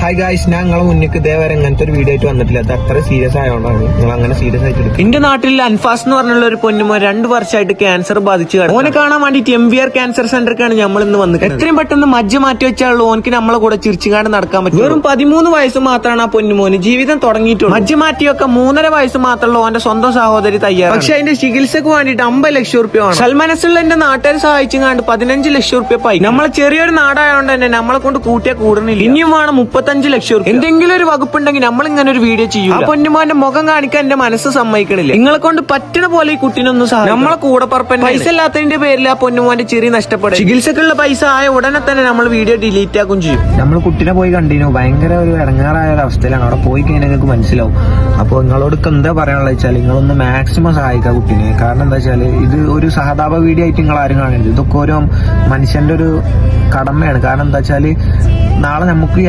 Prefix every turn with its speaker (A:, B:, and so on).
A: Hi guys, ഞാൻ നിങ്ങളെ മുന്നിക്ക് ഇതേവരെ ഇങ്ങനത്തെ ഒരു വീഡിയോ ആയിട്ട് വന്നിട്ടില്ല. അത് അത്ര സീരിയസ് ആയതുകൊണ്ടാണ് നിങ്ങൾ അങ്ങനെ സീരിയസ് ആയിട്ട് എടുക്കും.
B: എന്റെ നാട്ടിൽ അൻഫാസ് എന്ന് പറഞ്ഞുള്ള ഒരു പൊന്നുമോ 2 വർഷമായിട്ട് ക്യാൻസർ ബാധിച്ചു കിടക്കും. ഓനെ കാണാൻ വേണ്ടിട്ട് MVR ക്യാൻസർ സെന്ററിലാണ് നമ്മൾ ഇന്ന് വന്നത്. എത്രയും പെട്ടെന്ന് മജ്ജ മാറ്റി വെച്ചാലുള്ള ഓനക്ക് നമ്മളെ കൂടെ ചിരിച്ചുകാണ്ട് നടക്കാൻ പറ്റും. വെറും 13 വയസ്സ് മാത്രമാണ് ആ പൊന്നുമോന് ജീവിതം തുടങ്ങിയിട്ടുള്ളത്. മജ്ജ മാറ്റിയൊക്കെ 3.5 വയസ്സ് മാത്രമുള്ള ഓന്റെ സ്വന്തം സഹോദരി തയ്യാറാണ്. പക്ഷെ അതിന്റെ ചികിത്സക്ക് വേണ്ടിട്ട് 50 ലക്ഷം റുപ്യ വേണം. സൽമനസ്സുള്ള എന്റെ നാട്ടുകാർ സഹായിച്ചുകാണ്ട് 15 ലക്ഷം റുപ്യ പായി. നമ്മളെ ചെറിയൊരു നാടായതുകൊണ്ട് തന്നെ നമ്മളെ കൊണ്ട് കൂട്ടിയാ കൂടുന്നില്ല. ഇനിയും വേണം 35 ലക്ഷം റുപ്യ. എന്തെങ്കിലും ഒരു വകുപ്പുണ്ടെങ്കിൽ നമ്മൾ ഇങ്ങനെ ഒരു വീഡിയോ ചെയ്യും. ആ പൊന്നുമോന്റെ മുഖം കാണിക്കാൻ എന്റെ മനസ്സ് സമ്മതിക്കണില്ല. നിങ്ങളെ കൊണ്ട് പറ്റണ പോലെ ഈ കുട്ടീനൊന്നും സഹായിക്കും. നമ്മളെ കൂടെ പറപ്പൻ പൈസ ഇല്ലാത്തതിന്റെ പേരിൽ ആ പൊന്നുമോന്റെ ചെറിയ നഷ്ടപ്പെടും. ചികിത്സക്കുള്ള പൈസ ആയ ഉടനെ തന്നെ നമ്മൾ വീഡിയോ ഡിലീറ്റ് ആക്കും ചെയ്യും.
A: നമ്മൾ കുട്ടീനെ പോയി കണ്ടിനു, ഭയങ്കര ഒരു ഇടങ്ങാറായ ഒരു അവസ്ഥയിലാണ്. അവിടെ പോയി കഴിഞ്ഞാൽ നിങ്ങൾക്ക് മനസ്സിലാവും. അപ്പോൾ നിങ്ങളോട് എന്താ പറയാനുള്ള വെച്ചാൽ നിങ്ങളൊന്ന് മാക്സിമം സഹായിക്കുക കുട്ടീനെ. കാരണം എന്താ വെച്ചാൽ ഇത് ഒരു സഹതാപ വീഡിയോ ആയിട്ട് നിങ്ങൾ ആരും കാണരുത്. ഇതൊക്കെ ഓരോ മനുഷ്യന്റെ ഒരു കടമയാണ്. കാരണം എന്താ വെച്ചാൽ നാളെ നമുക്ക് ഈ